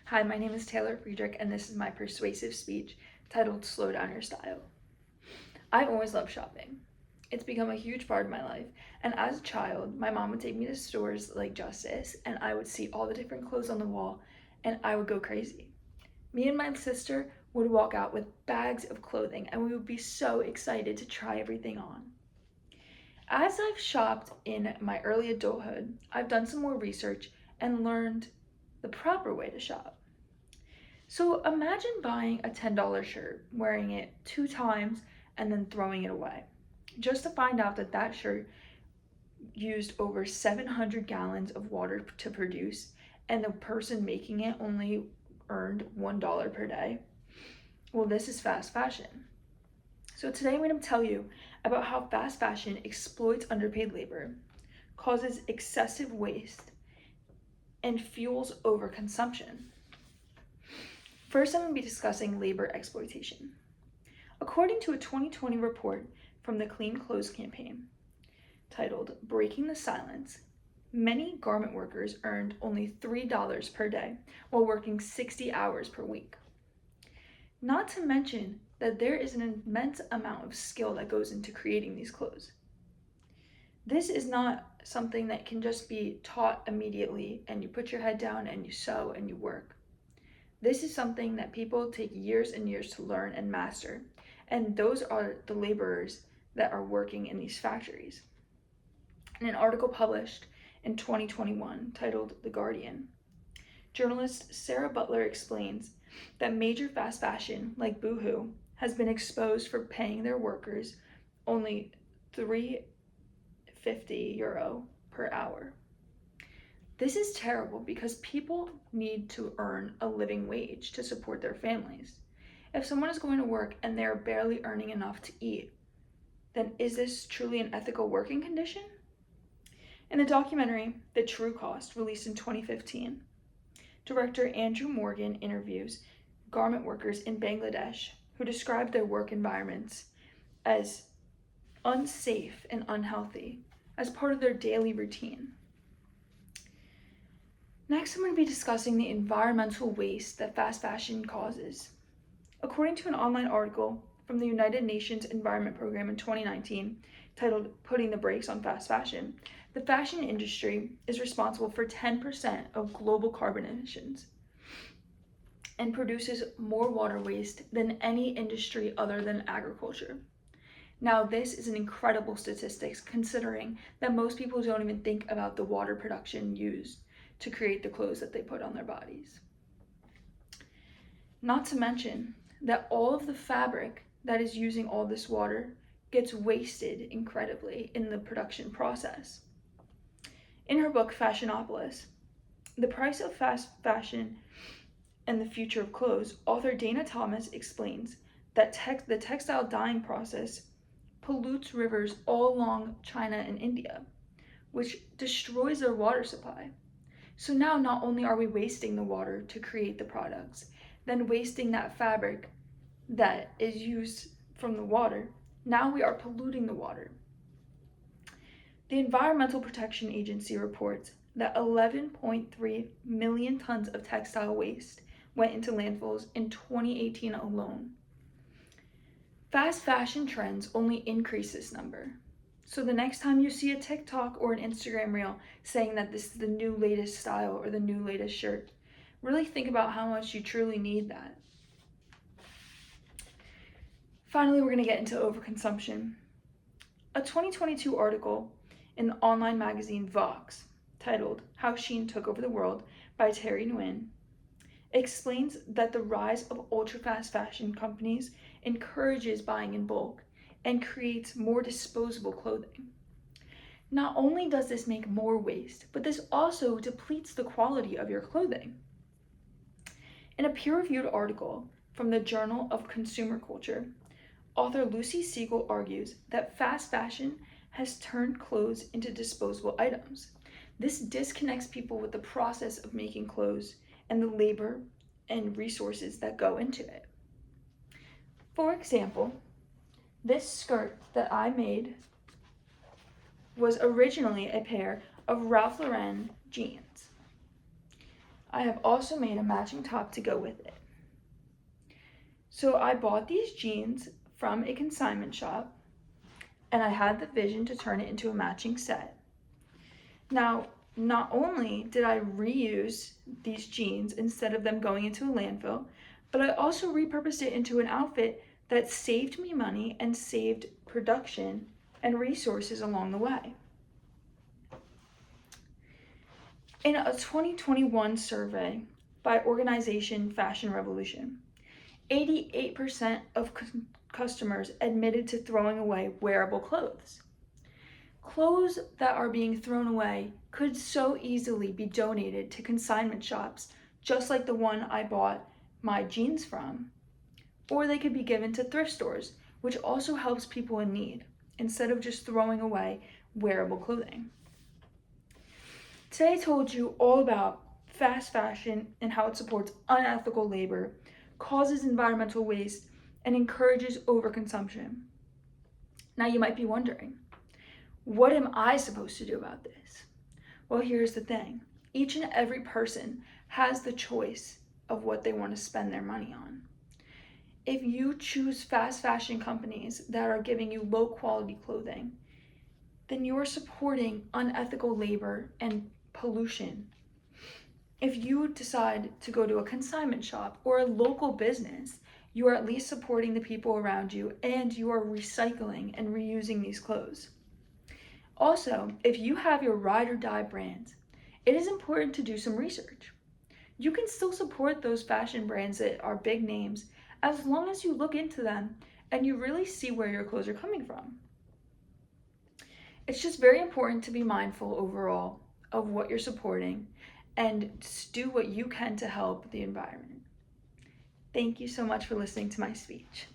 Hi, my name is Taylor Friedrich, and this is my persuasive speech titled Slow Down Your Style. I've always loved shopping. It's become a huge part of my life, and as a child, my mom would take me to stores like Justice, and I would see all the different clothes on the wall, and I would go crazy. Me and my sister would walk out with bags of clothing, and we would be so excited to try everything on. As I've shopped in my early adulthood, I've done some more research and learned the proper way to shop. So imagine buying a $10 shirt, wearing it 2 times, and then throwing it away, just to find out that that shirt used over 700 gallons of water to produce, and the person making it only earned $1 per day. Well, this is fast fashion. So today I'm going to tell you about how fast fashion exploits underpaid labor, causes excessive waste, and fuels overconsumption. First, I'm going to be discussing labor exploitation. According to a 2020 report from the Clean Clothes Campaign titled Breaking the Silence, many garment workers earned only $3 per day while working 60 hours per week. Not to mention that there is an immense amount of skill that goes into creating these clothes. This is not something that can just be taught immediately and you put your head down and you sew and you work. This is something that people take years and years to learn and master, and those are the laborers that are working in these factories. In an article published in 2021 titled The Guardian, journalist Sarah Butler explains that major fast fashion like Boohoo has been exposed for paying their workers only €3.50 per hour. This is terrible because people need to earn a living wage to support their families. If someone is going to work and they're barely earning enough to eat, then is this truly an ethical working condition? In the documentary, The True Cost, released in 2015, director Andrew Morgan interviews garment workers in Bangladesh who describe their work environments as unsafe and unhealthy as part of their daily routine. Next, I'm going to be discussing the environmental waste that fast fashion causes. According to an online article from the United Nations Environment Program in 2019 titled Putting the Brakes on Fast Fashion, the fashion industry is responsible for 10% of global carbon emissions and produces more water waste than any industry other than agriculture. Now, this is an incredible statistic considering that most people don't even think about the water production used to create the clothes that they put on their bodies. Not to mention that all of the fabric that is using all this water gets wasted incredibly in the production process. In her book, Fashionopolis, The Price of Fast Fashion and the Future of Clothes, author Dana Thomas explains that the textile dyeing process pollutes rivers all along China and India, which destroys their water supply. So now not only are we wasting the water to create the products, then wasting that fabric that is used from the water, now we are polluting the water. The Environmental Protection Agency reports that 11.3 million tons of textile waste went into landfills in 2018 alone. Fast fashion trends only increase this number. So the next time you see a TikTok or an Instagram reel saying that this is the new latest style or the new latest shirt, really think about how much you truly need that. Finally, we're going to get into overconsumption. A 2022 article in the online magazine Vox, titled How Shein Took Over the World by Terry Nguyen, explains that the rise of ultra-fast fashion companies encourages buying in bulk and creates more disposable clothing. Not only does this make more waste, but this also depletes the quality of your clothing. In a peer-reviewed article from the Journal of Consumer Culture, author Lucy Siegel argues that fast fashion has turned clothes into disposable items. This disconnects people with the process of making clothes and the labor and resources that go into it. For example, this skirt that I made was originally a pair of Ralph Lauren jeans. I have also made a matching top to go with it. So I bought these jeans from a consignment shop, and I had the vision to turn it into a matching set. Now, not only did I reuse these jeans instead of them going into a landfill, but I also repurposed it into an outfit that saved me money and saved production and resources along the way. In a 2021 survey by organization Fashion Revolution, 88% of customers admitted to throwing away wearable clothes. Clothes that are being thrown away could so easily be donated to consignment shops, just like the one I bought my jeans from, or they could be given to thrift stores, which also helps people in need, instead of just throwing away wearable clothing. Today I told you all about fast fashion and how it supports unethical labor, causes environmental waste, and encourages overconsumption. Now you might be wondering, what am I supposed to do about this? Well, here's the thing. Each and every person has the choice of what they want to spend their money on. If you choose fast fashion companies that are giving you low quality clothing, then you're supporting unethical labor and pollution. If you decide to go to a consignment shop or a local business, you are at least supporting the people around you, and you are recycling and reusing these clothes. Also, if you have your ride or die brands, it is important to do some research. You can still support those fashion brands that are big names as long as you look into them and you really see where your clothes are coming from. It's just very important to be mindful overall of what you're supporting and do what you can to help the environment. Thank you so much for listening to my speech.